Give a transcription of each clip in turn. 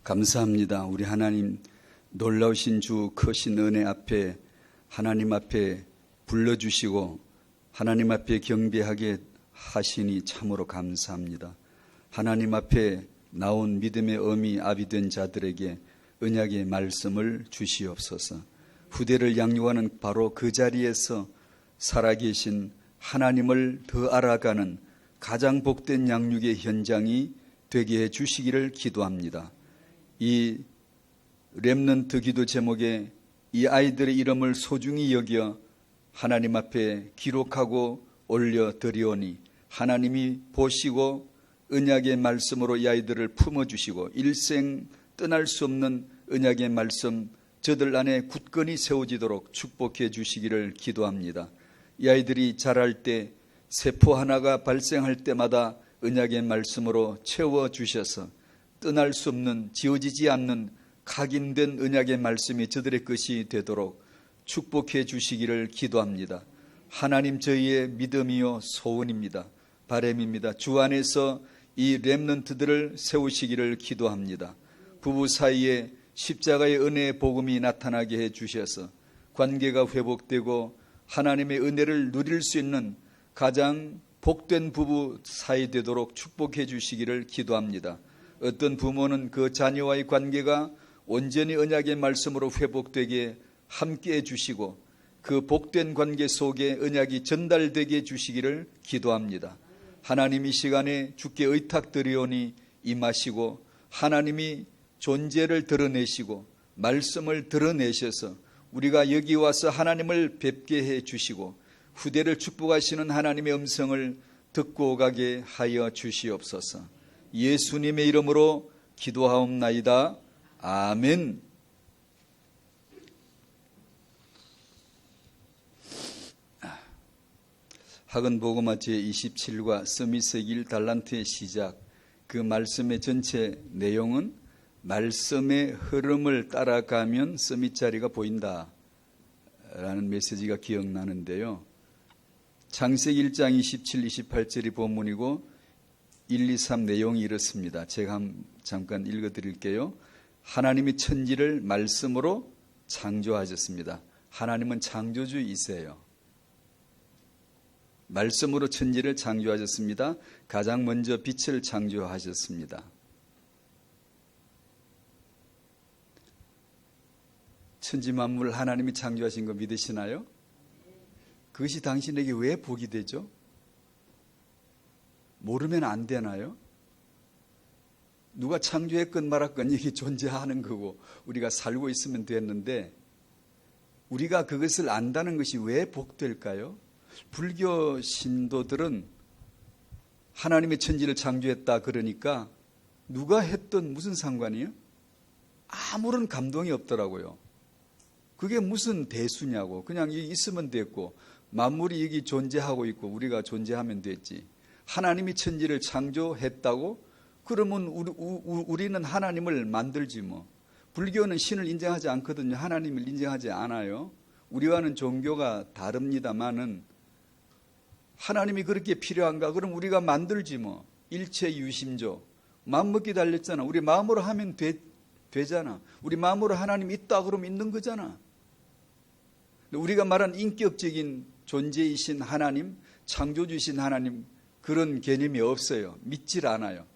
감사합니다. 우리 하나님 놀라우신 주 크신 은혜 앞에 하나님 앞에 불러주시고 하나님 앞에 경배하게 하시니 참으로 감사합니다. 하나님 앞에 나온 믿음의 어미 아비된 자들에게 언약의 말씀을 주시옵소서. 후대를 양육하는 바로 그 자리에서 살아계신 하나님을 더 알아가는 가장 복된 양육의 현장이 되게 해 주시기를 기도합니다. 이 렘넌트 기도 제목에 이 아이들의 이름을 소중히 여겨 하나님 앞에 기록하고 올려드리오니 하나님이 보시고 언약의 말씀으로 이 아이들을 품어주시고 일생 떠날 수 없는 언약의 말씀 저들 안에 굳건히 세워지도록 축복해 주시기를 기도합니다. 이 아이들이 자랄 때 세포 하나가 발생할 때마다 언약의 말씀으로 채워주셔서 떠날 수 없는 지워지지 않는 각인된 언약의 말씀이 저들의 것이 되도록 축복해 주시기를 기도합니다. 하나님 저희의 믿음이요 소원입니다. 바람입니다. 주 안에서 이 렘넌트들을 세우시기를 기도합니다. 부부 사이에 십자가의 은혜의 복음이 나타나게 해 주셔서 관계가 회복되고 하나님의 은혜를 누릴 수 있는 가장 복된 부부 사이 되도록 축복해 주시기를 기도합니다. 어떤 부모는 그 자녀와의 관계가 온전히 언약의 말씀으로 회복되게 함께해 주시고 그 복된 관계 속에 언약이 전달되게 해주시기를 기도합니다. 하나님 이 시간에 주께 의탁드리오니 임하시고 하나님이 존재를 드러내시고 말씀을 드러내셔서 우리가 여기 와서 하나님을 뵙게 해주시고 후대를 축복하시는 하나님의 음성을 듣고 가게 하여 주시옵소서. 예수님의 이름으로 기도하옵나이다. 아멘. 학은복음화 제27과 서밋의 길 달란트의 시작, 그 말씀의 전체 내용은 말씀의 흐름을 따라가면 서밋 자리가 보인다 라는 메시지가 기억나는데요. 창세기 1장 27, 28절이 본문이고 1, 2, 3 내용이 이렇습니다. 제가 잠깐 읽어드릴게요. 하나님이 천지를 말씀으로 창조하셨습니다. 하나님은 창조주이세요. 말씀으로 천지를 창조하셨습니다. 가장 먼저 빛을 창조하셨습니다. 천지 만물을 하나님이 창조하신 거 믿으시나요? 그것이 당신에게 왜 복이 되죠? 모르면 안 되나요? 누가 창조했건 말았건 이게 존재하는 거고 우리가 살고 있으면 됐는데 우리가 그것을 안다는 것이 왜 복될까요? 불교 신도들은 하나님의 천지를 창조했다 그러니까 누가 했든 무슨 상관이에요? 아무런 감동이 없더라고요. 그게 무슨 대수냐고. 그냥 있으면 됐고 만물이 여기 존재하고 있고 우리가 존재하면 됐지. 하나님이 천지를 창조했다고? 그러면 우리는 하나님을 만들지 뭐. 불교는 신을 인정하지 않거든요. 하나님을 인정하지 않아요. 우리와는 종교가 다릅니다만은 하나님이 그렇게 필요한가? 그럼 우리가 만들지 뭐. 일체 유심조. 마음먹기 달렸잖아. 우리 마음으로 하면 되잖아. 우리 마음으로 하나님 있다 그러면 있는 거잖아. 우리가 말한 인격적인 존재이신 하나님, 창조주이신 하나님 그런 개념이 없어요. 믿질 않아요.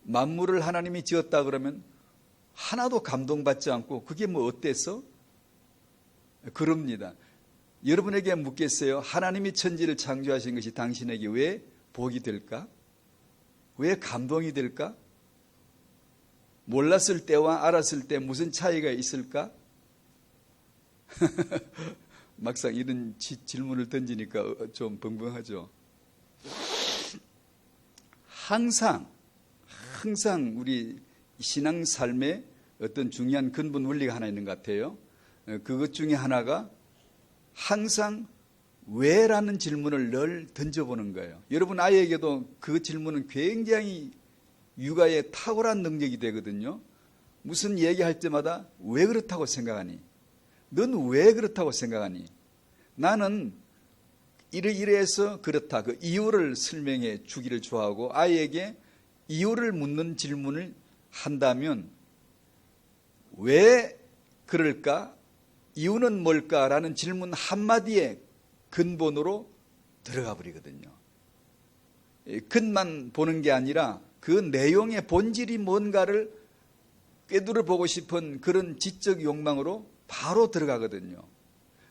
만물을 하나님이 지었다 그러면 하나도 감동받지 않고 그게 뭐 어때서? 그럽니다. 여러분에게 묻겠어요. 하나님이 천지를 창조하신 것이 당신에게 왜 복이 될까? 왜 감동이 될까? 몰랐을 때와 알았을 때 무슨 차이가 있을까? 막상 이런 질문을 던지니까 좀 벙벙하죠. 항상 우리 신앙 삶에 어떤 중요한 근본 원리가 하나 있는 것 같아요. 그것 중에 하나가 항상 왜라는 질문을 늘 던져보는 거예요. 여러분 아이에게도 그 질문은 굉장히 육아에 탁월한 능력이 되거든요. 무슨 얘기할 때마다 왜 그렇다고 생각하니? 넌 왜 그렇다고 생각하니? 나는 이래서 그렇다. 그 이유를 설명해 주기를 좋아하고 아이에게 이유를 묻는 질문을 한다면 왜 그럴까? 이유는 뭘까라는 질문 한마디에 근본으로 들어가 버리거든요. 끝만 보는 게 아니라 그 내용의 본질이 뭔가를 꿰뚫어 보고 싶은 그런 지적 욕망으로 바로 들어가거든요.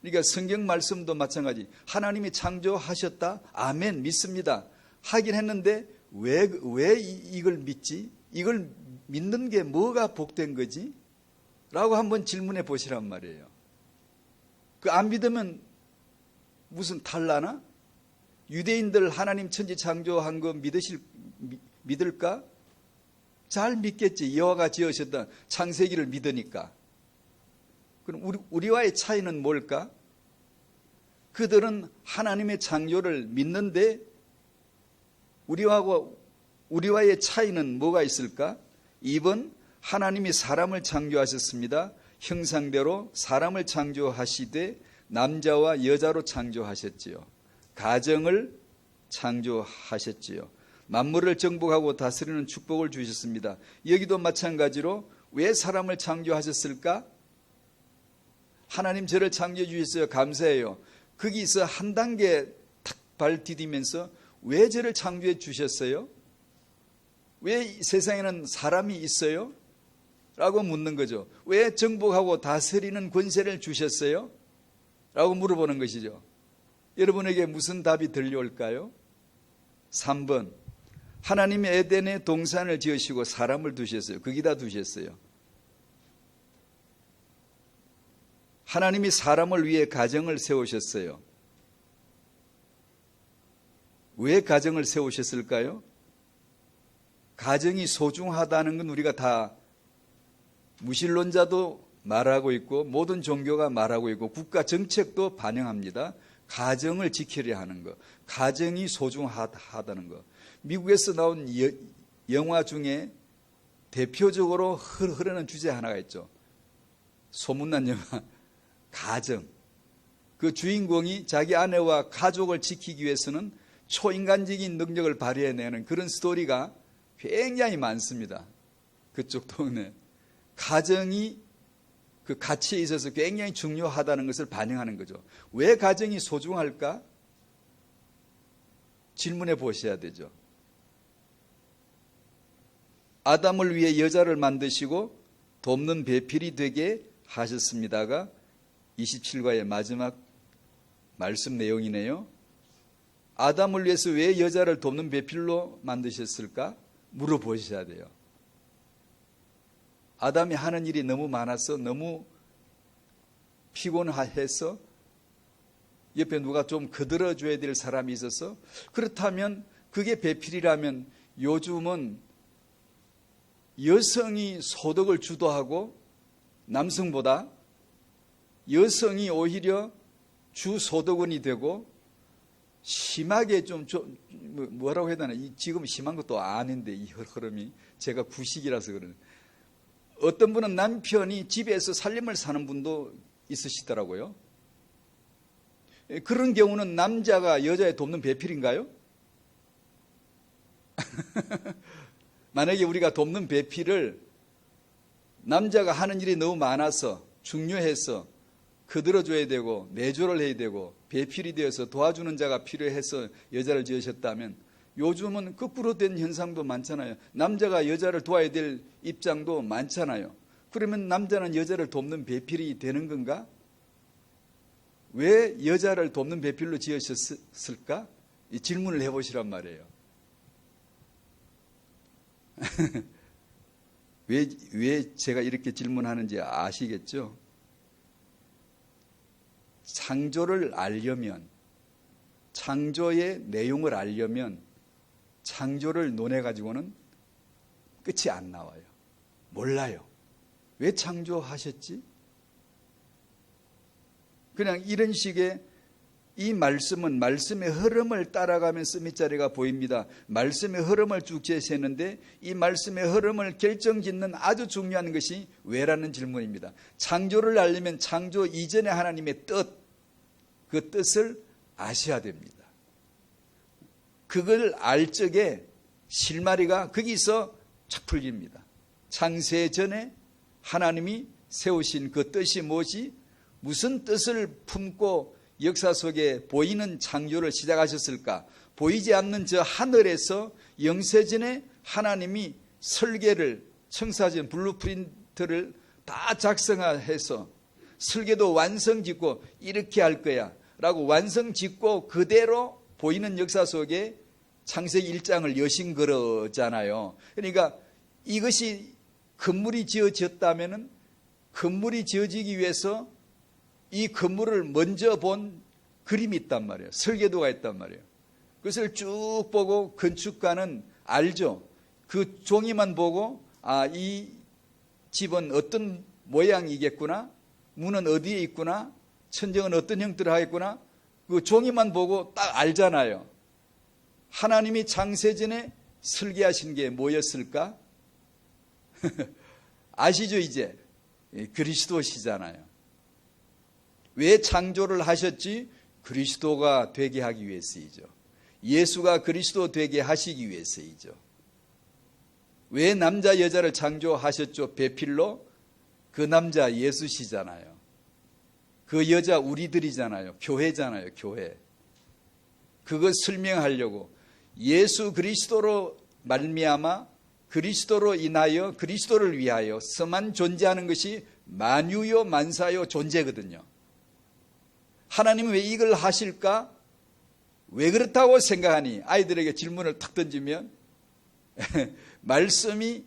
그러니까 성경 말씀도 마찬가지. 하나님이 창조하셨다. 아멘. 믿습니다. 하긴 했는데 왜 이걸 믿지? 이걸 믿는 게 뭐가 복된 거지? 라고 한번 질문해 보시란 말이에요. 그 안 믿으면 무슨 탈나나? 유대인들 하나님 천지 창조한 거 믿을까? 잘 믿겠지. 여호와가 지으셨던 창세기를 믿으니까. 그럼 우리와의 차이는 뭘까? 그들은 하나님의 창조를 믿는데 우리와의 차이는 뭐가 있을까? 2번, 하나님이 사람을 창조하셨습니다. 형상대로 사람을 창조하시되 남자와 여자로 창조하셨지요. 가정을 창조하셨지요. 만물을 정복하고 다스리는 축복을 주셨습니다. 여기도 마찬가지로 왜 사람을 창조하셨을까? 하나님 저를 창조해 주셨어요. 감사해요. 거기서 한 단계 탁 발 디디면서 왜 저를 창조해 주셨어요? 왜 세상에는 사람이 있어요? 라고 묻는 거죠. 왜 정복하고 다스리는 권세를 주셨어요? 라고 물어보는 것이죠. 여러분에게 무슨 답이 들려올까요? 3번, 하나님이 에덴에 동산을 지으시고 사람을 두셨어요. 거기다 두셨어요. 하나님이 사람을 위해 가정을 세우셨어요. 왜 가정을 세우셨을까요? 가정이 소중하다는 건 우리가 다 무신론자도 말하고 있고 모든 종교가 말하고 있고 국가 정책도 반영합니다. 가정을 지키려 하는 것, 가정이 소중하다는 것. 미국에서 나온 영화 중에 대표적으로 흐르는 주제 하나가 있죠. 소문난 영화 가정. 그 주인공이 자기 아내와 가족을 지키기 위해서는 초인간적인 능력을 발휘해내는 그런 스토리가 굉장히 많습니다. 그쪽 동네. 가정이 그 가치에 있어서 굉장히 중요하다는 것을 반영하는 거죠. 왜 가정이 소중할까? 질문해 보셔야 되죠. 아담을 위해 여자를 만드시고 돕는 배필이 되게 하셨습니다가 27과의 마지막 말씀 내용이네요. 아담을 위해서 왜 여자를 돕는 배필로 만드셨을까? 물어보셔야 돼요. 아담이 하는 일이 너무 많아서 너무 피곤해서 옆에 누가 좀 거들어줘야 될 사람이 있어서, 그렇다면 그게 배필이라면 요즘은 여성이 소득을 주도하고 남성보다 여성이 오히려 주소득원이 되고 심하게 뭐라고 해야 되나, 지금 심한 것도 아닌데 이 흐름이 제가 구식이라서 그러네. 어떤 분은 남편이 집에서 살림을 사는 분도 있으시더라고요. 그런 경우는 남자가 여자의 돕는 배필인가요? 만약에 우리가 돕는 배필을 남자가 하는 일이 너무 많아서 중요해서 거들어줘야 되고 내조를 해야 되고 배필이 되어서 도와주는 자가 필요해서 여자를 지으셨다면, 요즘은 거꾸로 된 현상도 많잖아요. 남자가 여자를 도와야 될 입장도 많잖아요. 그러면 남자는 여자를 돕는 배필이 되는 건가? 왜 여자를 돕는 배필로 지으셨을까? 이 질문을 해보시란 말이에요. 왜 제가 이렇게 질문하는지 아시겠죠? 창조를 알려면, 창조의 내용을 알려면 창조를 논해가지고는 끝이 안 나와요. 몰라요. 왜 창조하셨지? 그냥 이런 식의 이 말씀은 말씀의 흐름을 따라가면서 밑자리가 보입니다. 말씀의 흐름을 쭉 제시했는데 이 말씀의 흐름을 결정짓는 아주 중요한 것이 왜라는 질문입니다. 창조를 알려면 창조 이전의 하나님의 뜻, 그 뜻을 아셔야 됩니다. 그걸 알 적에 실마리가 거기서 착 풀립니다. 창세 전에 하나님이 세우신 그 뜻이 무엇이? 무슨 뜻을 품고 역사 속에 보이는 창조를 시작하셨을까? 보이지 않는 저 하늘에서 영세전에 하나님이 설계를, 청사진 블루프린트를 다 작성해서 설계도 완성짓고 이렇게 할 거야 라고 완성짓고 그대로 보이는 역사 속에 창세기 1장을 여신 그러잖아요. 그러니까 이것이 건물이 지어졌다면 건물이 지어지기 위해서 이 건물을 먼저 본 그림이 있단 말이에요. 설계도가 있단 말이에요. 그것을 쭉 보고 건축가는 알죠. 그 종이만 보고 이 집은 어떤 모양이겠구나, 문은 어디에 있구나, 천정은 어떤 형태를 하겠구나, 그 종이만 보고 딱 알잖아요. 하나님이 창세전에 설계하신 게 뭐였을까? 아시죠? 이제 그리스도시잖아요. 왜 창조를 하셨지? 그리스도가 되게 하기 위해서이죠. 예수가 그리스도 되게 하시기 위해서이죠. 왜 남자 여자를 창조하셨죠? 배필로? 그 남자 예수시잖아요. 그 여자 우리들이잖아요. 교회잖아요. 교회. 그거 설명하려고 예수 그리스도로 말미암아 그리스도로 인하여 그리스도를 위하여 서만 존재하는 것이 만유요 만사요 존재거든요. 하나님은 왜 이걸 하실까? 왜 그렇다고 생각하니? 아이들에게 질문을 탁 던지면 말씀이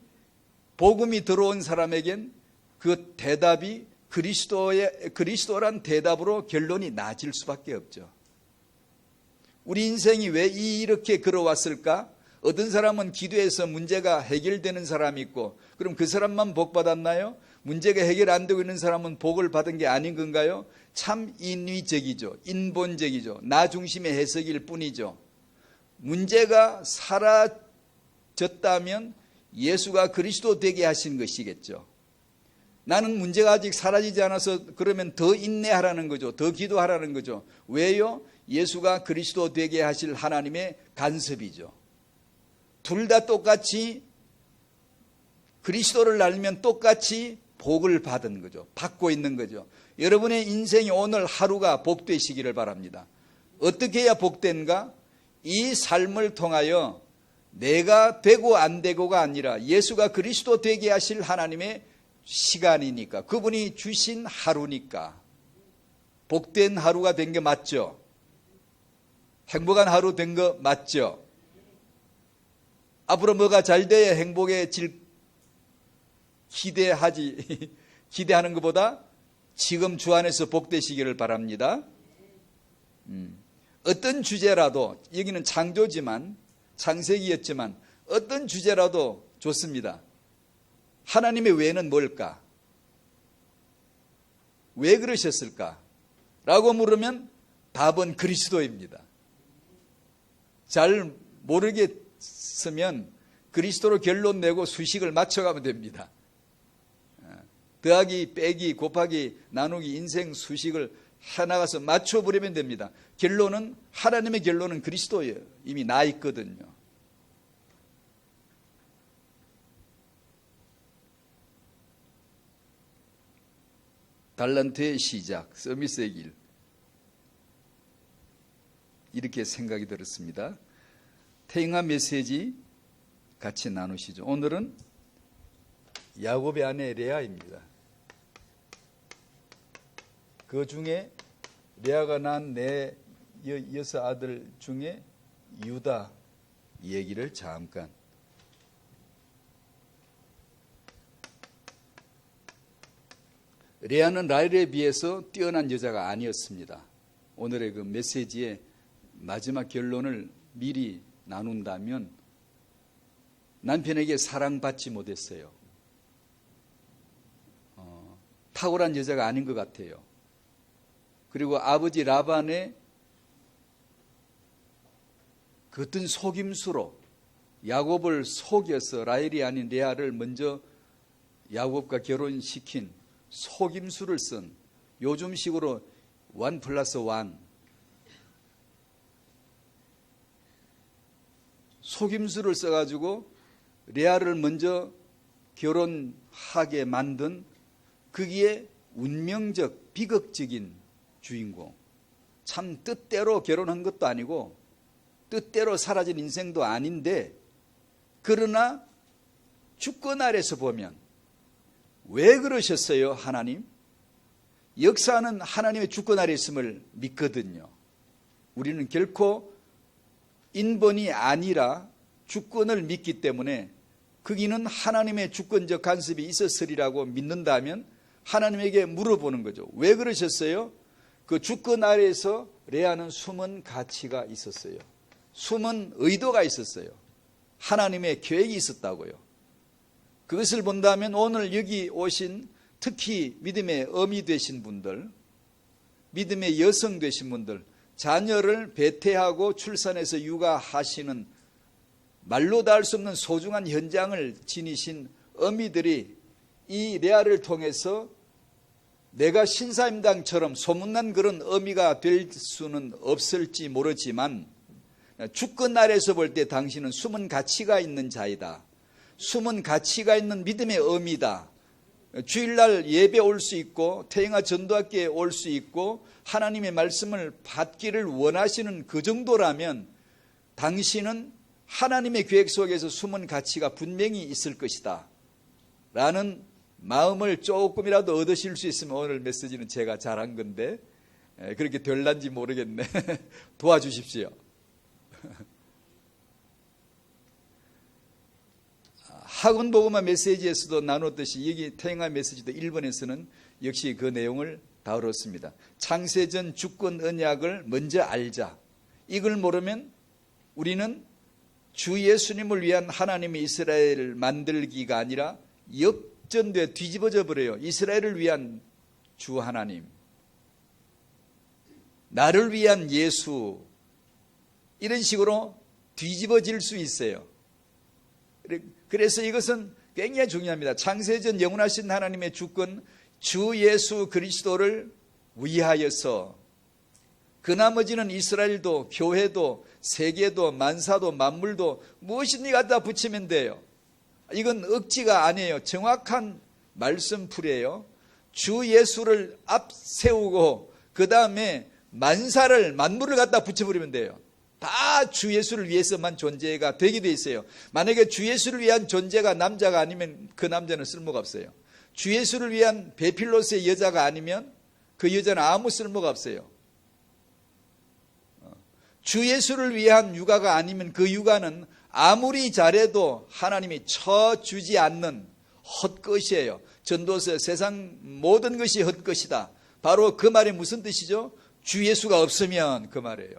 복음이 들어온 사람에겐 그 대답이 그리스도란 대답으로 결론이 나질 수밖에 없죠. 우리 인생이 왜 이렇게 걸어왔을까? 어떤 사람은 기도해서 문제가 해결되는 사람이 있고 그럼 그 사람만 복 받았나요? 문제가 해결 안 되고 있는 사람은 복을 받은 게 아닌 건가요? 참 인위적이죠. 인본적이죠. 나 중심의 해석일 뿐이죠. 문제가 사라졌다면 예수가 그리스도 되게 하신 것이겠죠. 나는 문제가 아직 사라지지 않아서 그러면 더 인내하라는 거죠. 더 기도하라는 거죠. 왜요? 예수가 그리스도 되게 하실 하나님의 간섭이죠. 둘 다 똑같이 그리스도를 알면 똑같이 복을 받은 거죠. 받고 있는 거죠. 여러분의 인생이 오늘 하루가 복되시기를 바랍니다. 어떻게 해야 복된가? 이 삶을 통하여 내가 되고 안 되고가 아니라 예수가 그리스도 되게 하실 하나님의 시간이니까, 그분이 주신 하루니까 복된 하루가 된 게 맞죠? 행복한 하루 된 거 맞죠? 앞으로 뭐가 잘 돼야 행복해질 기대하는 것보다 지금 주 안에서 복되시기를 바랍니다. 어떤 주제라도, 여기는 창조지만 창세기였지만 어떤 주제라도 좋습니다. 하나님의 왜는 뭘까? 왜 그러셨을까? 라고 물으면 답은 그리스도입니다. 잘 모르겠으면 그리스도로 결론 내고 수식을 맞춰가면 됩니다. 더하기, 빼기, 곱하기, 나누기, 인생 수식을 해나가서 맞춰버리면 됩니다. 결론은, 하나님의 결론은 그리스도예요. 이미 나 있거든요. 달란트의 시작, 서밋의 길. 이렇게 생각이 들었습니다. 태영아 메시지 같이 나누시죠. 오늘은 야곱의 아내 레아입니다. 그 중에 레아가 낳은 네 여섯 아들 중에 유다 얘기를 잠깐. 레아는 라헬에 비해서 뛰어난 여자가 아니었습니다. 오늘의 그 메시지의 마지막 결론을 미리 나눈다면 남편에게 사랑받지 못했어요. 탁월한 여자가 아닌 것 같아요. 그리고 아버지 라반의 그 어떤 속임수로 야곱을 속여서 라헬이 아닌 레아를 먼저 야곱과 결혼시킨 속임수를 쓴, 요즘식으로 1+1, 속임수를 써가지고 레아를 먼저 결혼하게 만든 거기에 운명적 비극적인 주인공, 참 뜻대로 결혼한 것도 아니고 뜻대로 사라진 인생도 아닌데, 그러나 주권 아래서 보면 왜 그러셨어요 하나님? 역사는 하나님의 주권 아래 있음을 믿거든요. 우리는 결코 인본이 아니라 주권을 믿기 때문에 거기는 하나님의 주권적 간섭이 있었으리라고 믿는다면 하나님에게 물어보는 거죠. 왜 그러셨어요? 그 주권 아래에서 레아는 숨은 가치가 있었어요. 숨은 의도가 있었어요. 하나님의 계획이 있었다고요. 그것을 본다면 오늘 여기 오신 특히 믿음의 어미 되신 분들, 믿음의 여성 되신 분들, 자녀를 배태하고 출산해서 육아하시는 말로 다 할 수 없는 소중한 현장을 지니신 어미들이 이 레아를 통해서 내가 신사임당처럼 소문난 그런 어미가 될 수는 없을지 모르지만 주권 아래에서 볼 때 당신은 숨은 가치가 있는 자이다. 숨은 가치가 있는 믿음의 어미다. 주일날 예배 올 수 있고 태영아 전도학교에 올 수 있고 하나님의 말씀을 받기를 원하시는 그 정도라면 당신은 하나님의 계획 속에서 숨은 가치가 분명히 있을 것이다 라는 마음을 조금이라도 얻으실 수 있으면, 오늘 메시지는 제가 잘한 건데 그렇게 될란지 모르겠네. 도와주십시오. 학원복음화 메시지에서도 나눴듯이 여기 태영아 메시지도 1번에서는 역시 그 내용을 다뤘습니다. 창세전 주권 언약을 먼저 알자. 이걸 모르면 우리는 주 예수님을 위한 하나님의 이스라엘을 만들기가 아니라 역전돼 뒤집어져 버려요. 이스라엘을 위한 주 하나님, 나를 위한 예수, 이런 식으로 뒤집어질 수 있어요. 그래서 이것은 굉장히 중요합니다. 창세전 영원하신 하나님의 주권, 주 예수 그리스도를 위하여서, 그 나머지는 이스라엘도 교회도 세계도 만사도 만물도 무엇이든지 갖다 붙이면 돼요. 이건 억지가 아니에요. 정확한 말씀풀이에요. 주 예수를 앞세우고 그 다음에 만사를 만물을 갖다 붙여버리면 돼요. 다 주 예수를 위해서만 존재가 되게 돼 있어요. 만약에 주 예수를 위한 존재가 남자가 아니면 그 남자는 쓸모가 없어요. 주 예수를 위한 베필로스의 여자가 아니면 그 여자는 아무 쓸모가 없어요. 주 예수를 위한 육아가 아니면 그 육아는 아무리 잘해도 하나님이 쳐주지 않는 헛것이에요. 전도서 세상 모든 것이 헛것이다. 바로 그 말이 무슨 뜻이죠? 주 예수가 없으면 그 말이에요.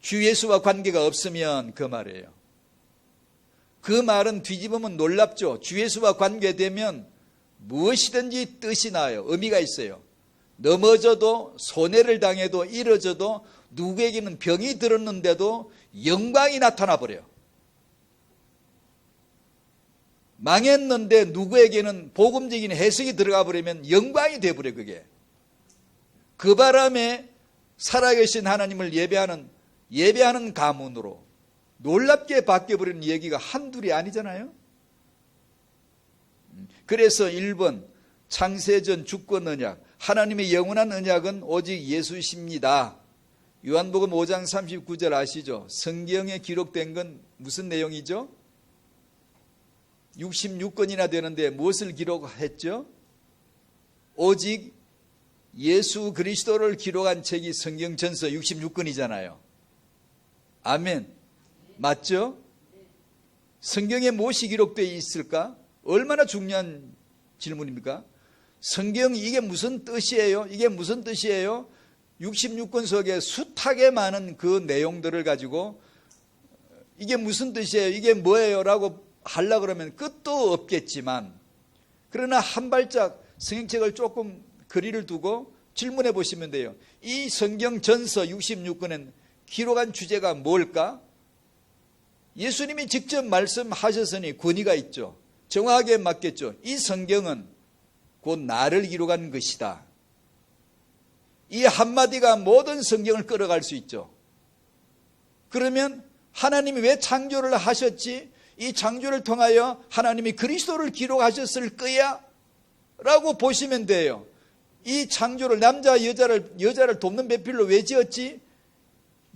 주 예수와 관계가 없으면 그 말이에요. 그 말은 뒤집으면 놀랍죠. 주 예수와 관계되면 무엇이든지 뜻이 나요. 의미가 있어요. 넘어져도 손해를 당해도 이뤄져도 누구에게는 병이 들었는데도 영광이 나타나 버려요. 망했는데 누구에게는 복음적인 해석이 들어가 버리면 영광이 되어버려요. 그게 그 바람에 살아계신 하나님을 예배하는 가문으로 놀랍게 바뀌어버리는 얘기가 한둘이 아니잖아요. 그래서 1번 창세전 주권 언약, 하나님의 영원한 언약은 오직 예수십니다. 요한복음 5장 39절 아시죠? 성경에 기록된 건 무슨 내용이죠? 66권이나 되는데 무엇을 기록했죠? 오직 예수 그리스도를 기록한 책이 성경 전서 66권이잖아요. 아멘. 맞죠? 성경에 무엇이 기록되어 있을까? 얼마나 중요한 질문입니까? 성경이 이게 무슨 뜻이에요? 이게 무슨 뜻이에요? 66권 속에 숱하게 많은 그 내용들을 가지고 이게 무슨 뜻이에요? 이게 뭐예요? 라고 하려고 그러면 끝도 없겠지만, 그러나 한 발짝 성경책을 조금 거리를 두고 질문해 보시면 돼요. 이 성경 전서 66권엔 기록한 주제가 뭘까? 예수님이 직접 말씀하셨으니 권위가 있죠. 정확하게 맞겠죠. 이 성경은 곧 나를 기록한 것이다. 이 한마디가 모든 성경을 끌어갈 수 있죠. 그러면 하나님이 왜 창조를 하셨지? 이 창조를 통하여 하나님이 그리스도를 기록하셨을 거야 라고 보시면 돼요. 이 창조를 여자를 돕는 배필로 왜 지었지?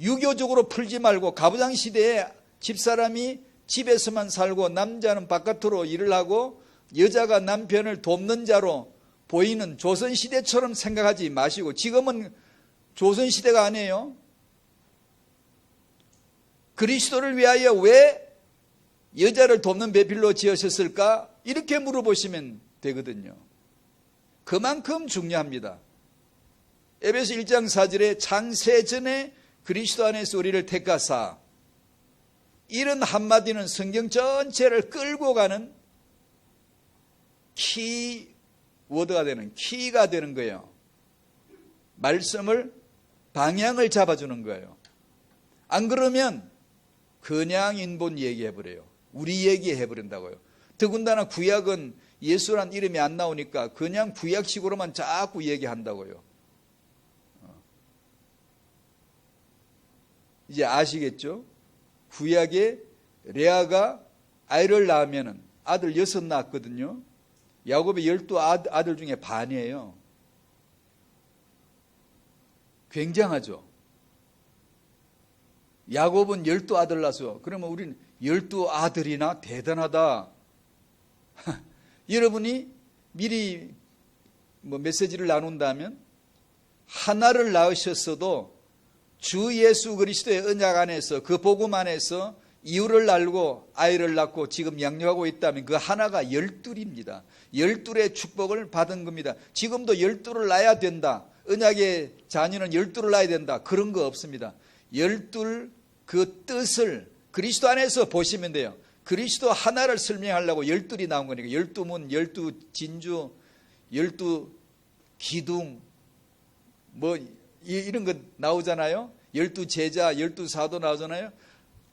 유교적으로 풀지 말고 가부장 시대에 집사람이 집에서만 살고 남자는 바깥으로 일을 하고 여자가 남편을 돕는 자로 보이는 조선시대처럼 생각하지 마시고, 지금은 조선시대가 아니에요. 그리스도를 위하여 왜 여자를 돕는 배필로 지으셨을까? 이렇게 물어보시면 되거든요. 그만큼 중요합니다. 에베소 1장 4절에 창세전에 그리스도 안에서 우리를 택하사, 이런 한마디는 성경 전체를 끌고 가는 키워드가 되는, 키가 되는 거예요. 말씀을, 방향을 잡아주는 거예요. 안 그러면 그냥 인본 얘기해버려요. 우리 얘기해버린다고요. 더군다나 구약은 예수란 이름이 안 나오니까 그냥 구약식으로만 자꾸 얘기한다고요. 이제 아시겠죠? 구약에 레아가 아이를 낳으면 아들 6 낳았거든요. 야곱의 12아들 중에 반이에요. 굉장하죠? 야곱은 12아들 낳았어. 그러면 우리는 12아들이나 대단하다. 여러분이 미리 메시지를 나눈다면 하나를 낳으셨어도 주 예수 그리스도의 언약 안에서, 그 복음 안에서 이유를 알고 아이를 낳고 지금 양육하고 있다면 그 하나가 12입니다. 12의 축복을 받은 겁니다. 지금도 12를 낳아야 된다, 언약의 자녀는 12를 낳아야 된다, 그런 거 없습니다. 12 그 뜻을 그리스도 안에서 보시면 돼요. 그리스도 하나를 설명하려고 12이 나온 거니까 12문, 12진주, 12기둥 이런 거 나오잖아요. 12제자, 12사도 나오잖아요.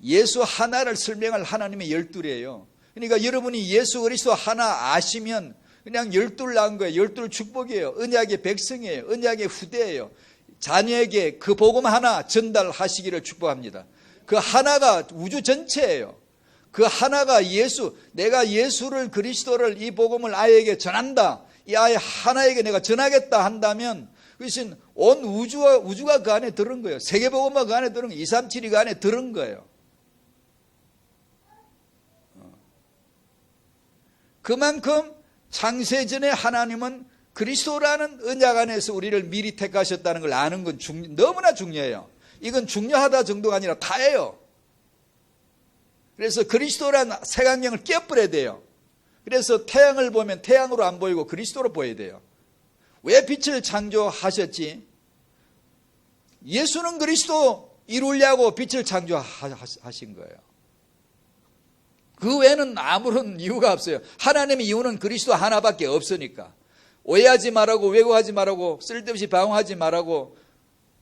예수 하나를 설명할 하나님의 12이에요. 그러니까 여러분이 예수 그리스도 하나 아시면 그냥 12를 낳은 거예요. 12 축복이에요. 언약의 백성이에요. 언약의 후대예요. 자녀에게 그 복음 하나 전달하시기를 축복합니다. 그 하나가 우주 전체예요. 그 하나가 예수, 내가 예수를, 그리스도를, 이 복음을 아이에게 전한다, 이 아이 하나에게 내가 전하겠다 한다면 그것은 온 우주가 그 안에 들은 거예요. 세계복음화 그 안에 들은 거예요. 237이 그 안에 들은 거예요. 그만큼 창세전에 하나님은 그리스도라는 언약 안에서 우리를 미리 택하셨다는 걸 아는 건 너무나 중요해요. 이건 중요하다 정도가 아니라 다예요. 그래서 그리스도란 색안경을 껴버려야 돼요. 그래서 태양을 보면 태양으로 안 보이고 그리스도로 보여야 돼요. 왜 빛을 창조하셨지? 예수는 그리스도 이루려고 빛을 창조하신 거예요. 그 외에는 아무런 이유가 없어요. 하나님의 이유는 그리스도 하나밖에 없으니까. 오해하지 말라고, 왜곡하지 말라고, 쓸데없이 방황하지 말라고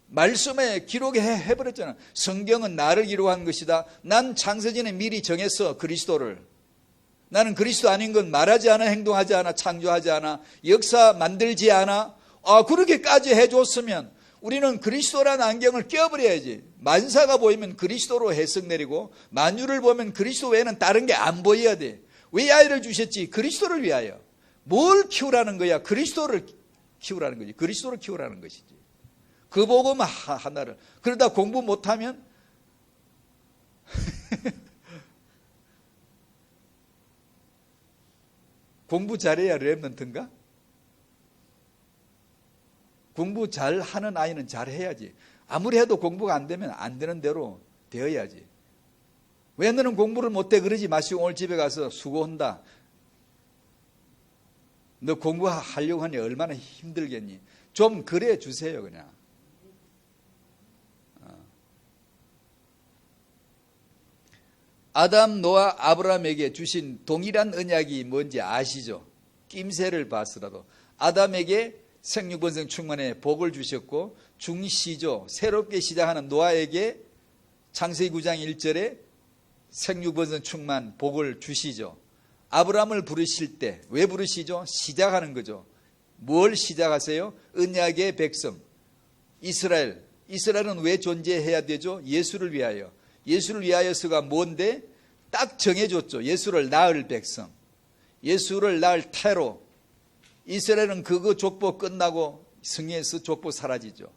말씀에 기록해버렸잖아. 성경은 나를 기록한 것이다. 난 창세전에 미리 정했어, 그리스도를. 나는 그리스도 아닌 건 말하지 않아, 행동하지 않아, 창조하지 않아, 역사 만들지 않아. 그렇게까지 해줬으면 우리는 그리스도라는 안경을 껴버려야지. 만사가 보이면 그리스도로 해석 내리고 만유를 보면 그리스도 외에는 다른 게 안 보여야 돼. 왜 아이를 주셨지? 그리스도를 위하여. 뭘 키우라는 거야? 그리스도를 키우라는 거지. 그리스도를 키우라는 것이지. 그 복음 하나를. 그러다 공부 못하면 공부 잘해야 랩런트인가? 공부 잘하는 아이는 잘해야지. 아무리 해도 공부가 안 되면 안 되는 대로 되어야지. 왜 너는 공부를 못해? 그러지 마시고 오늘 집에 가서 수고한다. 너 공부하려고 하니 얼마나 힘들겠니? 좀 그래 주세요, 그냥. 아담, 노아, 아브라함에게 주신 동일한 언약이 뭔지 아시죠? 낌새를 봐서라도. 아담에게 생육번성 충만의 복을 주셨고, 중시죠. 새롭게 시작하는 노아에게 창세기 9장 1절에 생육번성 충만 복을 주시죠. 아브라함을 부르실 때 왜 부르시죠? 시작하는 거죠. 뭘 시작하세요? 언약의 백성 이스라엘. 이스라엘은 왜 존재해야 되죠? 예수를 위하여. 예수를 위하여서가 뭔데? 딱 정해줬죠. 예수를 낳을 백성, 예수를 낳을 태로, 이스라엘은 그거 족보 끝나고 성경에서 족보 사라지죠.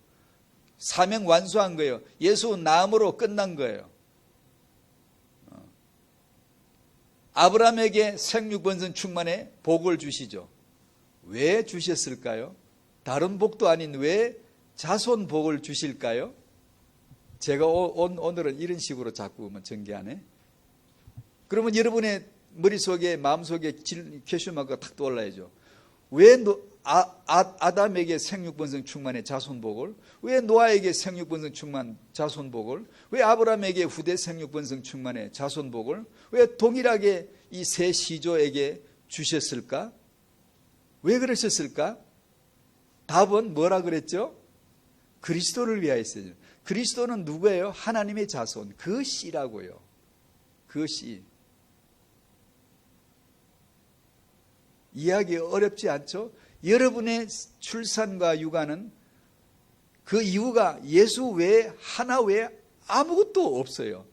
사명 완수한 거예요. 예수 나음으로 끝난 거예요. 아브라함에게 생육번성 충만의 복을 주시죠. 왜 주셨을까요? 다른 복도 아닌 왜 자손 복을 주실까요? 제가 오늘은 이런 식으로 자꾸 전개하네. 그러면 여러분의 머릿속에 마음속에 퀘스천마크가 탁 떠올라야죠. 왜 아담에게 생육번성 충만의 자손복을, 왜 노아에게 생육번성 충만 자손복을, 왜 아브라함에게 후대 생육번성 충만의 자손복을, 왜 동일하게 이 세 시조에게 주셨을까? 왜 그러셨을까? 답은 뭐라 그랬죠? 그리스도를 위하였어요. 그리스도는 누구예요? 하나님의 자손, 그 씨라고요. 그 씨. 이해하기 어렵지 않죠? 여러분의 출산과 육아는 그 이유가 예수 외에 하나 외에 아무것도 없어요.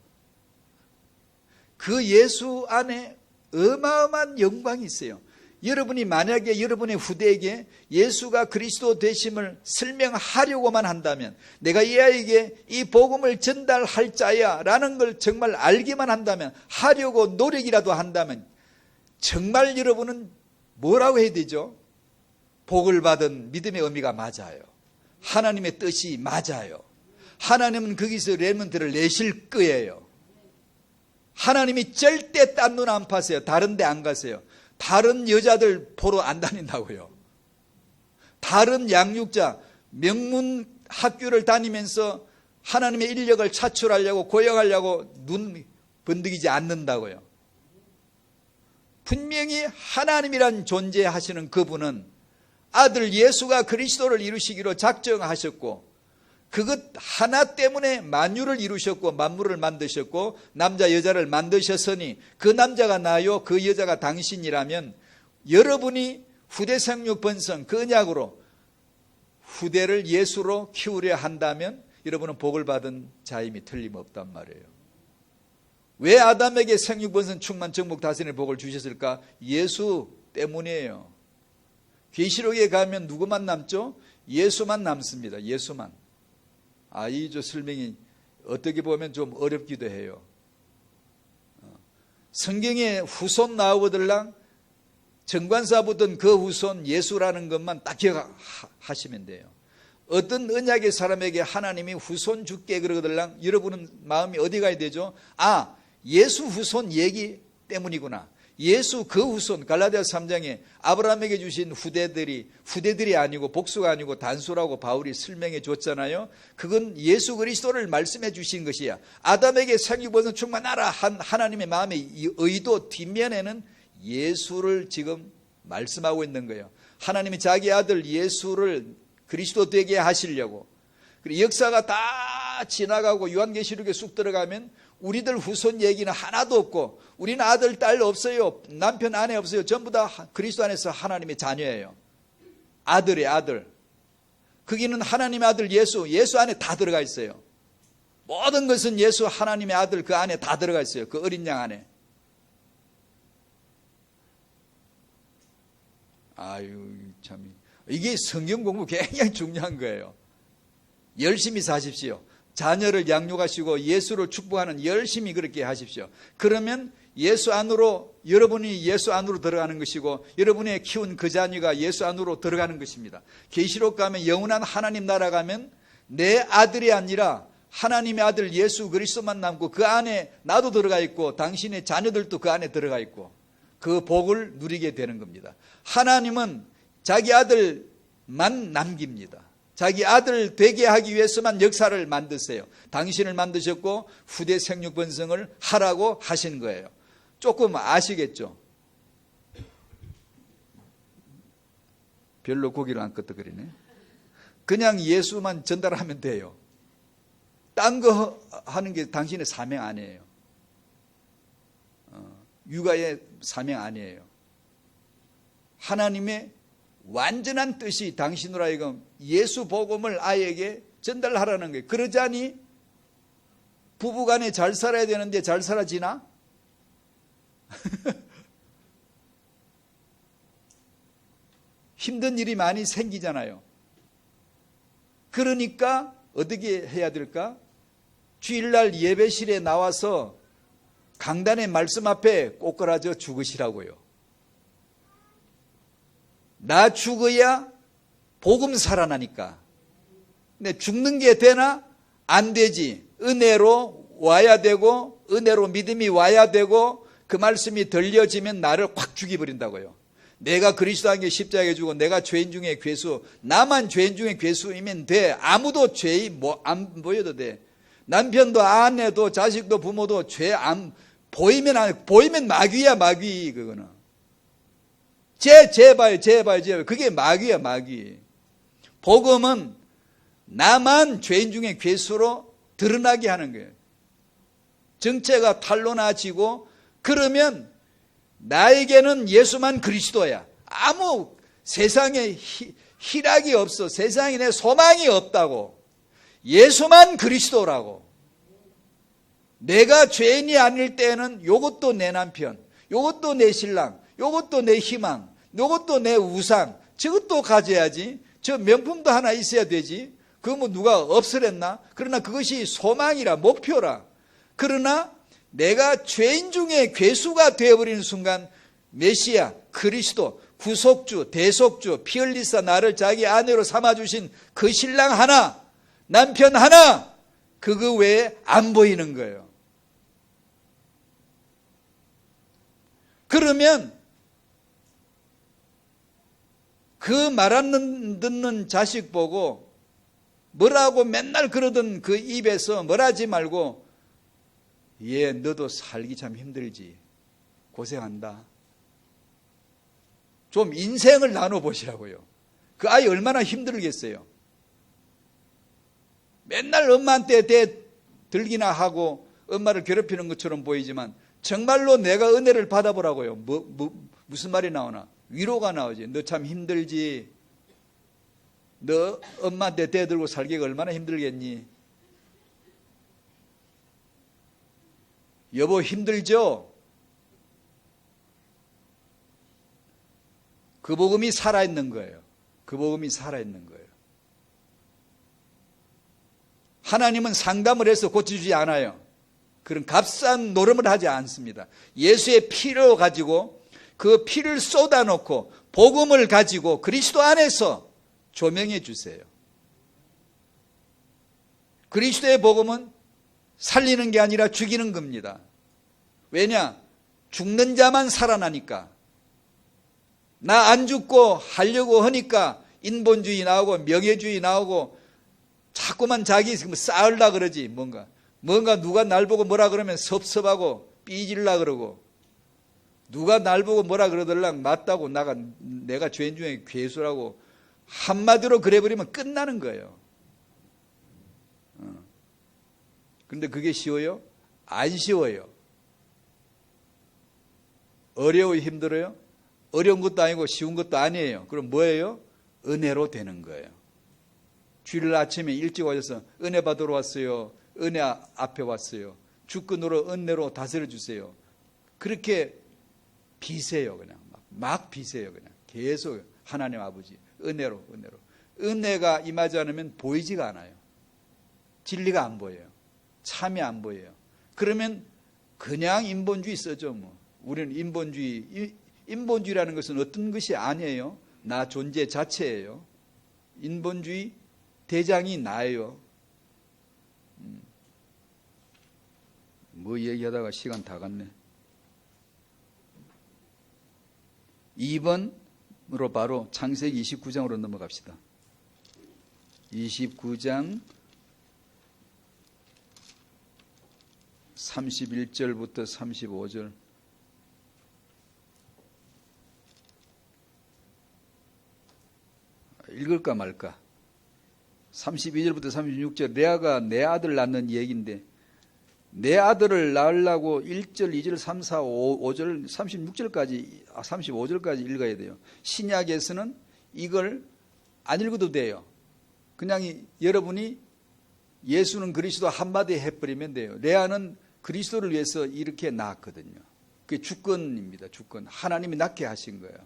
그 예수 안에 어마어마한 영광이 있어요. 여러분이 만약에 여러분의 후대에게 예수가 그리스도 되심을 설명하려고만 한다면, 내가 이 아이에게 이 복음을 전달할 자야 라는 걸 정말 알기만 한다면, 하려고 노력이라도 한다면, 정말 여러분은 뭐라고 해야 되죠? 복을 받은 믿음의 의미가 맞아요. 하나님의 뜻이 맞아요. 하나님은 거기서 렘넌트를 내실 거예요. 하나님이 절대 딴 눈 안 파세요. 다른 데 안 가세요. 다른 여자들 보러 안 다닌다고요. 다른 양육자, 명문 학교를 다니면서 하나님의 인력을 차출하려고 고용하려고 눈 번득이지 않는다고요. 분명히 하나님이란 존재하시는 그분은 아들 예수가 그리스도를 이루시기로 작정하셨고, 그것 하나 때문에 만유를 이루셨고 만물을 만드셨고 남자 여자를 만드셨으니, 그 남자가 나요 그 여자가 당신이라면, 여러분이 후대 생육 번성 그 언약으로 후대를 예수로 키우려 한다면 여러분은 복을 받은 자임이 틀림없단 말이에요. 왜 아담에게 생육번성 충만 정복 다스리는 복을 주셨을까? 예수 때문이에요. 계시록에 가면 누구만 남죠? 예수만 남습니다. 예수만. 이 설명이 어떻게 보면 좀 어렵기도 해요. 성경에 후손 나오거들랑 정관사 붙은 그 후손 예수라는 것만 딱 기억하시면 돼요. 어떤 언약의 사람에게 하나님이 후손 줄게 그러거들랑 여러분은 마음이 어디 가야 되죠? 예수 후손 얘기 때문이구나. 예수 그 후손, 갈라디아서 3장에 아브라함에게 주신 후대들이 아니고 복수가 아니고 단수라고 바울이 설명해 줬잖아요. 그건 예수 그리스도를 말씀해 주신 것이야. 아담에게 생육번성 충만하라 한 하나님의 마음의 의도 뒷면에는 예수를 지금 말씀하고 있는 거예요. 하나님이 자기 아들 예수를 그리스도 되게 하시려고. 그리고 역사가 다 지나가고 요한계시록에 쑥 들어가면 우리들 후손 얘기는 하나도 없고, 우리는 아들 딸 없어요, 남편 아내 없어요. 전부 다 그리스도 안에서 하나님의 자녀예요. 아들의 아들. 거기는 하나님의 아들 예수 안에 다 들어가 있어요. 모든 것은 예수 하나님의 아들 그 안에 다 들어가 있어요. 그 어린 양 안에. 참 이게 성경 공부 굉장히 중요한 거예요. 열심히 사십시오. 자녀를 양육하시고 예수를 축복하는 열심히 그렇게 하십시오. 그러면 예수 안으로, 여러분이 예수 안으로 들어가는 것이고 여러분의 키운 그 자녀가 예수 안으로 들어가는 것입니다. 계시록 가면 영원한 하나님 나라 가면 내 아들이 아니라 하나님의 아들 예수 그리스도만 남고 그 안에 나도 들어가 있고 당신의 자녀들도 그 안에 들어가 있고 그 복을 누리게 되는 겁니다. 하나님은 자기 아들만 남깁니다. 자기 아들 되게 하기 위해서만 역사를 만드세요. 당신을 만드셨고 후대 생육번성을 하라고 하신 거예요. 조금 아시겠죠? 별로 고기를 안 끄덕거리네. 그냥 예수만 전달하면 돼요. 딴 거 하는 게 당신의 사명 아니에요. 육아의 사명 아니에요. 하나님의 완전한 뜻이 당신으로 하여금 예수 복음을 아이에게 전달하라는 거예요. 그러자니 부부간에 잘 살아야 되는데 잘 살아지나? 힘든 일이 많이 생기잖아요. 그러니까 어떻게 해야 될까? 주일날 예배실에 나와서 강단의 말씀 앞에 꼬꾸라져 죽으시라고요. 나 죽어야 복음 살아나니까. 근데 죽는 게 되나? 안 되지. 은혜로 와야 되고, 은혜로 믿음이 와야 되고, 그 말씀이 들려지면 나를 확 죽여버린다고요. 내가 그리스도 안에 십자가에 죽고 내가 죄인 중에 괴수, 나만 죄인 중에 괴수이면 돼. 아무도 죄이 안 보여도 돼. 남편도 아내도 자식도 부모도 죄 안 보이면 마귀야, 마귀. 그거는 죄 봐요. 그게 마귀야, 마귀. 복음은 나만 죄인 중에 괴수로 드러나게 하는 거예요. 정체가 탄로나지고, 그러면 나에게는 예수만 그리스도야. 아무 세상에 희락이 없어. 세상에 내 소망이 없다고. 예수만 그리스도라고. 내가 죄인이 아닐 때는 요것도 내 남편, 요것도 내 신랑, 요것도 내 희망, 요것도 내 우상, 저것도 가져야지. 저 명품도 하나 있어야 되지. 그거 뭐 누가 없으랬나? 그러나 그것이 소망이라, 목표라. 그러나 내가 죄인 중에 괴수가 되어버리는 순간 메시아, 그리스도, 구속주, 대속주, 피 흘리사 나를 자기 아내로 삼아주신 그 신랑 하나, 남편 하나, 그거 외에 안 보이는 거예요. 그러면 그 말 안 듣는 자식 보고 뭐라고 맨날 그러던 그 입에서 뭐라지 말고, 얘 너도 살기 참 힘들지. 고생한다. 좀 인생을 나눠보시라고요. 그 아이 얼마나 힘들겠어요. 맨날 엄마한테 대들기나 하고 엄마를 괴롭히는 것처럼 보이지만 정말로 내가 은혜를 받아보라고요. 무슨 말이 나오나? 위로가 나오지. 너 참 힘들지. 너 엄마한테 대들고 살기가 얼마나 힘들겠니? 여보 힘들죠? 그 복음이 살아있는 거예요. 그 복음이 살아있는 거예요. 하나님은 상담을 해서 고쳐주지 않아요. 그런 값싼 노름을 하지 않습니다. 예수의 피를 가지고, 그 피를 쏟아놓고 복음을 가지고 그리스도 안에서 조명해 주세요. 그리스도의 복음은 살리는 게 아니라 죽이는 겁니다. 왜냐? 죽는 자만 살아나니까. 나 안 죽고 하려고 하니까 인본주의 나오고 명예주의 나오고 자꾸만 자기 쌓으려 그러지. 뭔가 누가 날 보고 뭐라 그러면 섭섭하고 삐질라 그러고, 누가 날 보고 뭐라 그러들랑 맞다고 내가 죄인 중에 괴수라고 한마디로 그래버리면 끝나는 거예요. 그런데 그게 쉬워요? 안 쉬워요. 어려워 힘들어요? 어려운 것도 아니고 쉬운 것도 아니에요. 그럼 뭐예요? 은혜로 되는 거예요. 주일 아침에 일찍 오셔서 은혜 받으러 왔어요. 은혜 앞에 왔어요. 주권으로 은혜로 다스려 주세요. 그렇게 비세요. 그냥 막 비세요. 그냥 계속 하나님 아버지 은혜로. 은혜가 임하지 않으면 보이지가 않아요. 진리가 안 보여요. 참이 안 보여요. 그러면 그냥 인본주의 써죠. 뭐 우리는 인본주의라는 것은 어떤 것이 아니에요. 나 존재 자체예요. 인본주의 대장이 나예요. 뭐 얘기하다가 시간 다 갔네. 2번으로 바로 창세기 29장으로 넘어갑시다. 29장 31절부터 35절. 읽을까 말까? 32절부터 36절. 레아가 내 아들 낳는 얘기인데, 내 아들을 낳으려고 1절, 2절, 3, 4, 5절, 36절까지, 35절까지 읽어야 돼요. 신약에서는 이걸 안 읽어도 돼요. 그냥 여러분이 예수는 그리스도 한마디 해버리면 돼요. 레아는 그리스도를 위해서 이렇게 낳았거든요. 그게 주권입니다. 주권. 하나님이 낳게 하신 거예요.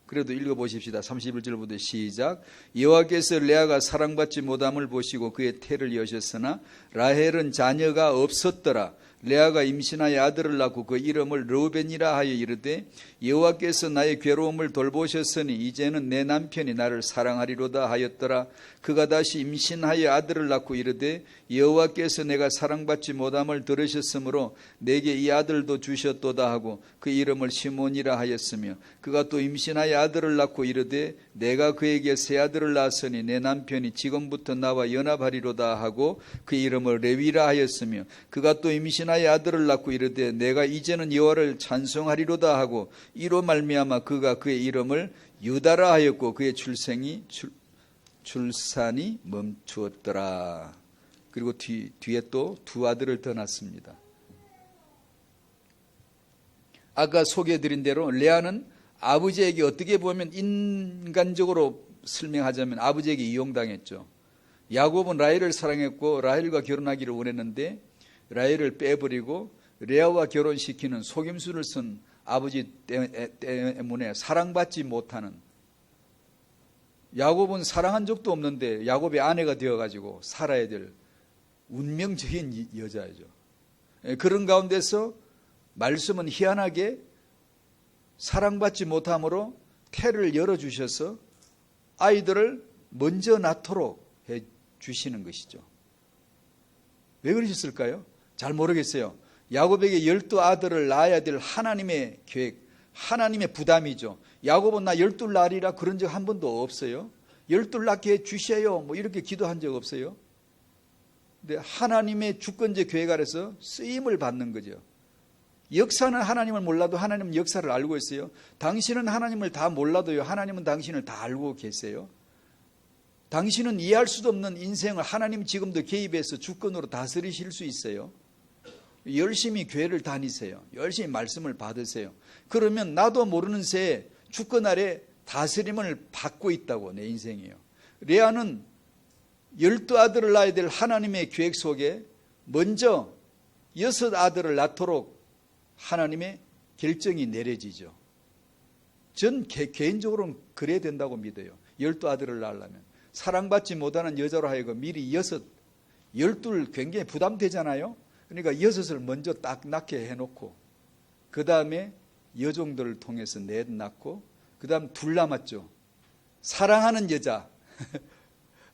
그래도 읽어보십시다. 31절부터 시작. 여호와께서 레아가 사랑받지 못함을 보시고 그의 태를 여셨으나 라헬은 자녀가 없었더라. 레아가 임신하여 아들을 낳고 그 이름을 르우벤이라 하여 이르되 여호와께서 나의 괴로움을 돌보셨으니 이제는 내 남편이 나를 사랑하리로다 하였더라. 그가 다시 임신하여 아들을 낳고 이르되 여호와께서 내가 사랑받지 못함을 들으셨으므로 내게 이 아들도 주셨도다 하고 그 이름을 시몬이라 하였으며 그가 또 임신하여 아들을 낳고 이르되 내가 그에게 새 아들을 낳았으니 내 남편이 지금부터 나와 연합하리로다 하고 그 이름을 레위라 하였으며 그가 또 임신하여 아들을 낳고 이르되 내가 이제는 여호와를 찬송하리로다 하고 이로 말미암아 그가 그의 이름을 유다라 하였고 그의 출산이 멈추었더라. 그리고 뒤에 또 두 아들을 더 낳습니다. 아까 소개해드린 대로 레아는 아버지에게 어떻게 보면 인간적으로 설명하자면 아버지에게 이용당했죠. 야곱은 라헬을 사랑했고 라헬과 결혼하기를 원했는데 라헬을 빼버리고 레아와 결혼시키는 속임수를 쓴 아버지 때문에 사랑받지 못하는, 야곱은 사랑한 적도 없는데 야곱의 아내가 되어가지고 살아야 될 운명적인 여자죠. 그런 가운데서 말씀은 희한하게 사랑받지 못함으로 태를 열어주셔서 아이들을 먼저 낳도록 해주시는 것이죠. 왜 그러셨을까요? 잘 모르겠어요. 야곱에게 12아들을 낳아야 될 하나님의 계획, 하나님의 부담이죠. 야곱은 나 12 낳으리라 그런 적 한 번도 없어요. 12 낳게 해주셔요 뭐 이렇게 기도한 적 없어요. 근데 하나님의 주권적 계획 아래서 쓰임을 받는 거죠. 역사는 하나님을 몰라도 하나님은 역사를 알고 있어요. 당신은 하나님을 다 몰라도요, 하나님은 당신을 다 알고 계세요. 당신은 이해할 수도 없는 인생을 하나님 지금도 개입해서 주권으로 다스리실 수 있어요. 열심히 교회를 다니세요. 열심히 말씀을 받으세요. 그러면 나도 모르는 새에 주권 아래 다스림을 받고 있다고. 내 인생이에요. 레아는 12아들을 낳아야 될 하나님의 계획 속에 먼저 6아들을 낳도록 하나님의 결정이 내려지죠. 전 개인적으로는 그래야 된다고 믿어요. 12아들을 낳으려면 사랑받지 못하는 여자로 하여금 미리 12 굉장히 부담되잖아요. 그러니까 6을 먼저 딱 낳게 해놓고 그 다음에 여종들을 통해서 넷 낳고 그 다음 2 남았죠. 사랑하는 여자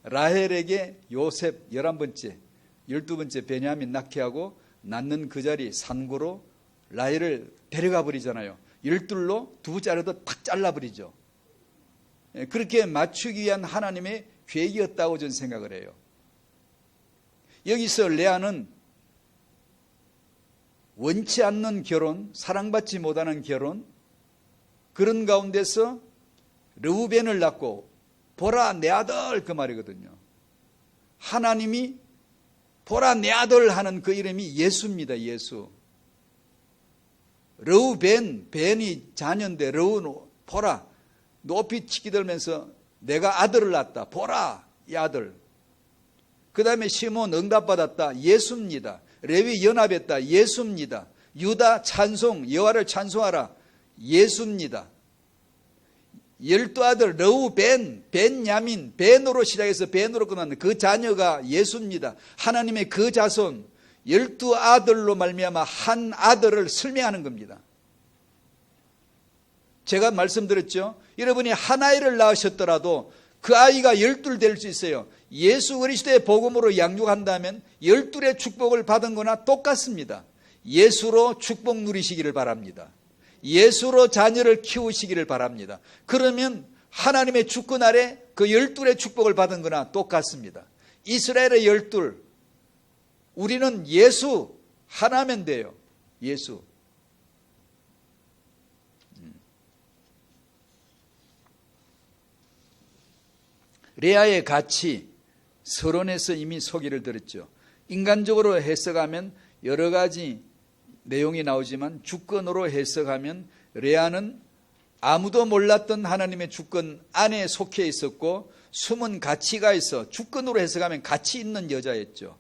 라헬에게 요셉 11번째 12번째 베냐민 낳게 하고 낳는 그 자리 산고로 라헬을 데려가 버리잖아요. 12로 2자리도 탁 잘라버리죠. 그렇게 맞추기 위한 하나님의 계획이었다고 저는 생각을 해요. 여기서 레아는 원치 않는 결혼, 사랑받지 못하는 결혼, 그런 가운데서 르우벤을 낳고 보라 내 아들 그 말이거든요. 하나님이 보라 내 아들 하는 그 이름이 예수입니다. 예수. 르우벤, 벤이 자녀인데 르우 보라 높이 치기 들면서 내가 아들을 낳았다. 보라 이 아들. 그 다음에 시몬 응답받았다. 예수입니다. 레위 연합했다. 예수입니다. 유다 찬송, 여호와를 찬송하라. 예수입니다. 12아들 르우벤, 벤야민, 벤으로 시작해서 벤으로 끝났는 그 자녀가 예수입니다. 하나님의 그 자손 12아들로 말미암아 한 아들을 설명하는 겁니다. 제가 말씀드렸죠. 여러분이 한 아이를 낳으셨더라도 그 아이가 12 될 수 있어요. 예수 그리스도의 복음으로 양육한다면 12의 축복을 받은 거나 똑같습니다. 예수로 축복 누리시기를 바랍니다. 예수로 자녀를 키우시기를 바랍니다. 그러면 하나님의 주권 아래 그 12의 축복을 받은 거나 똑같습니다. 이스라엘의 12, 우리는 예수 하나면 돼요. 예수. 레아의 가치, 서론에서 이미 소개를 드렸죠. 인간적으로 해석하면 여러 가지 내용이 나오지만 주권으로 해석하면 레아는 아무도 몰랐던 하나님의 주권 안에 속해 있었고 숨은 가치가 있어 주권으로 해석하면 가치 있는 여자였죠.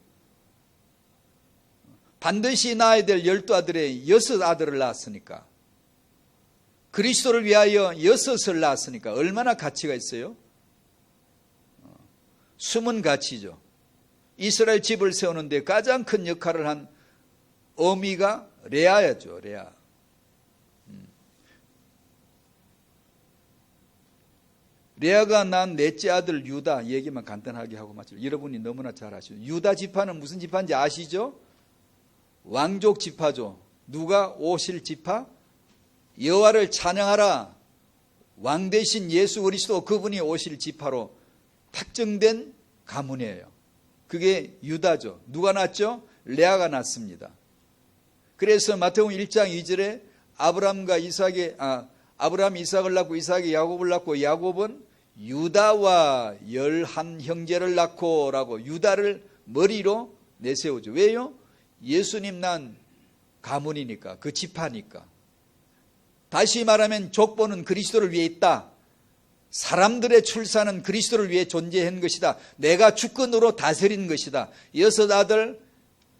반드시 낳아야 될 12아들의 6아들을 낳았으니까. 그리스도를 위하여 6을 낳았으니까 얼마나 가치가 있어요? 숨은 가치죠. 이스라엘 집을 세우는데 가장 큰 역할을 한 어미가 레아였죠. 레아. 레아가 낳은 넷째 아들 유다 얘기만 간단하게 하고 마치죠. 여러분이 너무나 잘 아시죠. 유다 지파는 무슨 지파인지 아시죠? 왕족 지파죠. 누가 오실 지파? 여호와를 찬양하라. 왕 대신 예수 그리스도 그분이 오실 지파로 특정된 가문이에요. 그게 유다죠. 누가 낳았죠? 레아가 낳습니다. 그래서 마태복음 1장 2절에 아브라함 이삭을 낳고 이삭이 야곱을 낳고 야곱은 유다와 11형제를 낳고 라고 유다를 머리로 내세우죠. 왜요? 예수님 난 가문이니까, 그 지파니까. 다시 말하면 족보는 그리스도를 위해 있다. 사람들의 출산은 그리스도를 위해 존재한 것이다. 내가 주권으로 다스린 것이다. 6 아들,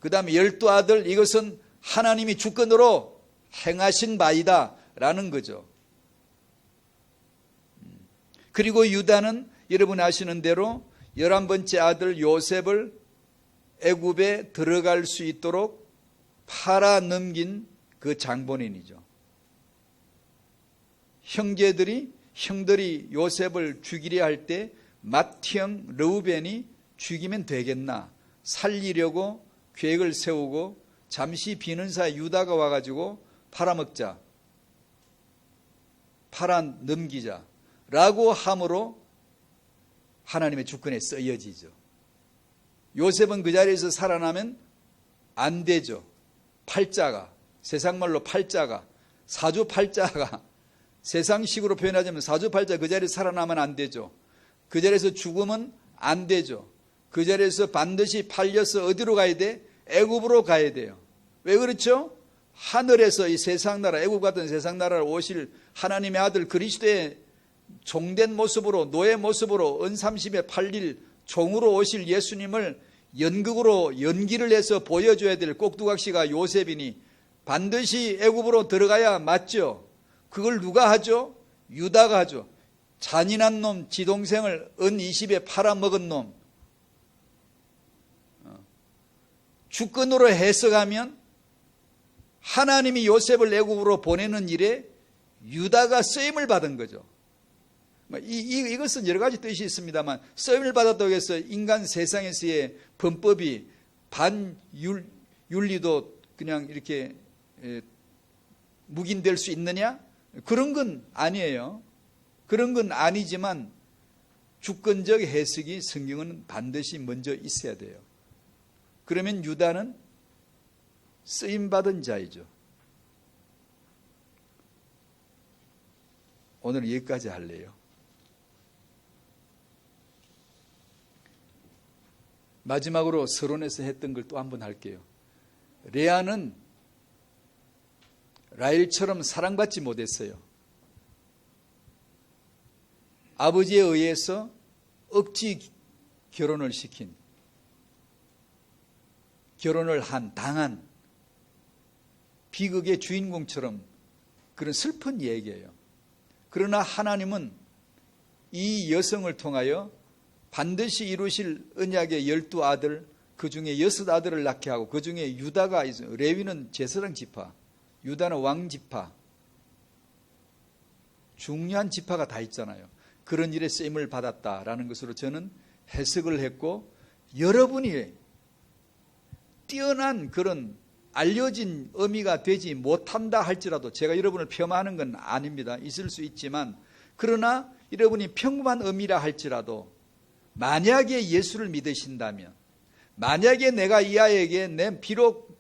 그 다음에 12 아들, 이것은 하나님이 주권으로 행하신 바이다 라는 거죠. 그리고 유다는 여러분 아시는 대로 11번째 아들 요셉을 애굽에 들어갈 수 있도록 팔아넘긴 그 장본인이죠. 형들이 요셉을 죽이려 할 때 맏형 르우벤이 죽이면 되겠나 살리려고 계획을 세우고 잠시 비는 사이 유다가 와가지고 팔아넘기자 라고 함으로 하나님의 주권에 쓰여지죠. 요셉은 그 자리에서 살아나면 안 되죠. 팔자가, 세상말로 팔자가, 사주팔자가, 세상식으로 표현하자면 사주팔자 그 자리에서 살아나면 안 되죠. 그 자리에서 죽으면 안 되죠. 그 자리에서 반드시 팔려서 어디로 가야 돼? 애굽으로 가야 돼요. 왜 그렇죠? 하늘에서 이 세상나라, 애굽 같은 세상나라를 오실 하나님의 아들 그리스도의 종된 모습으로, 노예 모습으로 은삼십에 팔릴 종으로 오실 예수님을 연극으로 연기를 해서 보여줘야 될 꼭두각시가 요셉이니 반드시 애굽으로 들어가야 맞죠. 그걸 누가 하죠? 유다가 하죠. 잔인한 놈, 지 동생을 은 20에 팔아먹은 놈. 주권으로 해석하면 하나님이 요셉을 애굽으로 보내는 일에 유다가 쓰임을 받은 거죠. 이것은 여러 가지 뜻이 있습니다만 쓰임을 받았다고 해서 인간 세상에서의 범법이 반윤리도 그냥 이렇게 묵인될 수 있느냐? 그런 건 아니에요. 그런 건 아니지만 주권적 해석이 성경은 반드시 먼저 있어야 돼요. 그러면 유다는 쓰임받은 자이죠. 오늘 여기까지 할래요. 마지막으로 서론에서 했던 걸 또 한 번 할게요. 레아는 라헬처럼 사랑받지 못했어요. 아버지에 의해서 억지 결혼을 시킨, 당한 비극의 주인공처럼 그런 슬픈 얘기예요. 그러나 하나님은 이 여성을 통하여 반드시 이루실 언약의 12아들, 그 중에 6아들을 낳게 하고 그 중에 유다가 있어요. 레위는 제사장 지파, 유다는 왕 지파, 중요한 지파가 다 있잖아요. 그런 일에 쓰임을 받았다라는 것으로 저는 해석을 했고, 여러분이 뛰어난 그런 알려진 의미가 되지 못한다 할지라도 제가 여러분을 폄하하는 건 아닙니다. 있을 수 있지만, 그러나 여러분이 평범한 의미라 할지라도 만약에 예수를 믿으신다면, 만약에 내가 이 아이에게 내 비록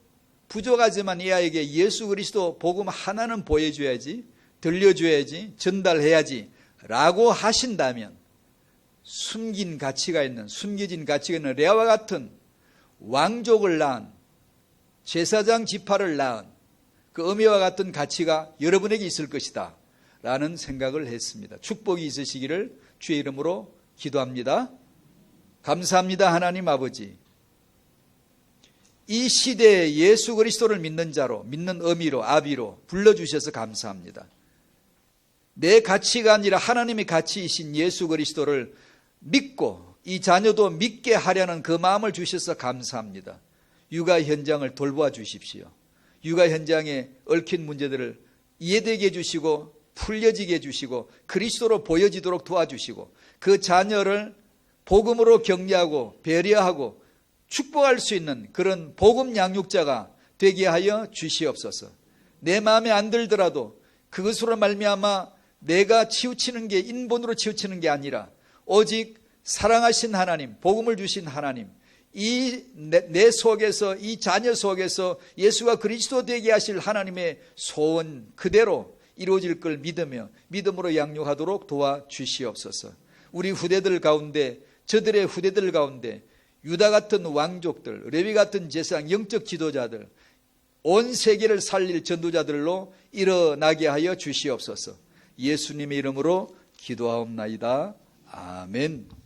부족하지만 이 아이에게 예수 그리스도 복음 하나는 보여줘야지, 들려줘야지, 전달해야지 라고 하신다면 숨겨진 가치가 있는 레아와 같은 왕족을 낳은 제사장 지파를 낳은 그 의미와 같은 가치가 여러분에게 있을 것이다 라는 생각을 했습니다. 축복이 있으시기를 주의 이름으로 기도합니다. 감사합니다. 하나님 아버지, 이 시대에 예수 그리스도를 믿는 자로, 믿는 의미로, 아비로 불러주셔서 감사합니다. 내 가치가 아니라 하나님의 가치이신 예수 그리스도를 믿고 이 자녀도 믿게 하려는 그 마음을 주셔서 감사합니다. 육아 현장을 돌보아 주십시오. 육아 현장에 얽힌 문제들을 이해되게 해주시고 풀려지게 해주시고 그리스도로 보여지도록 도와주시고 그 자녀를 복음으로 격려하고 배려하고 축복할 수 있는 그런 복음 양육자가 되게 하여 주시옵소서. 내 마음에 안 들더라도 그것으로 말미암아 내가 치우치는 게 인본으로 치우치는 게 아니라 오직 사랑하신 하나님, 복음을 주신 하나님, 이 내 속에서 이 자녀 속에서 예수가 그리스도 되게 하실 하나님의 소원 그대로 이루어질 걸 믿으며 믿음으로 양육하도록 도와주시옵소서. 우리 후대들 가운데 저들의 후대들 가운데 유다 같은 왕족들, 레위 같은 제사장, 영적 지도자들, 온 세계를 살릴 전도자들로 일어나게 하여 주시옵소서. 예수님의 이름으로 기도하옵나이다. 아멘.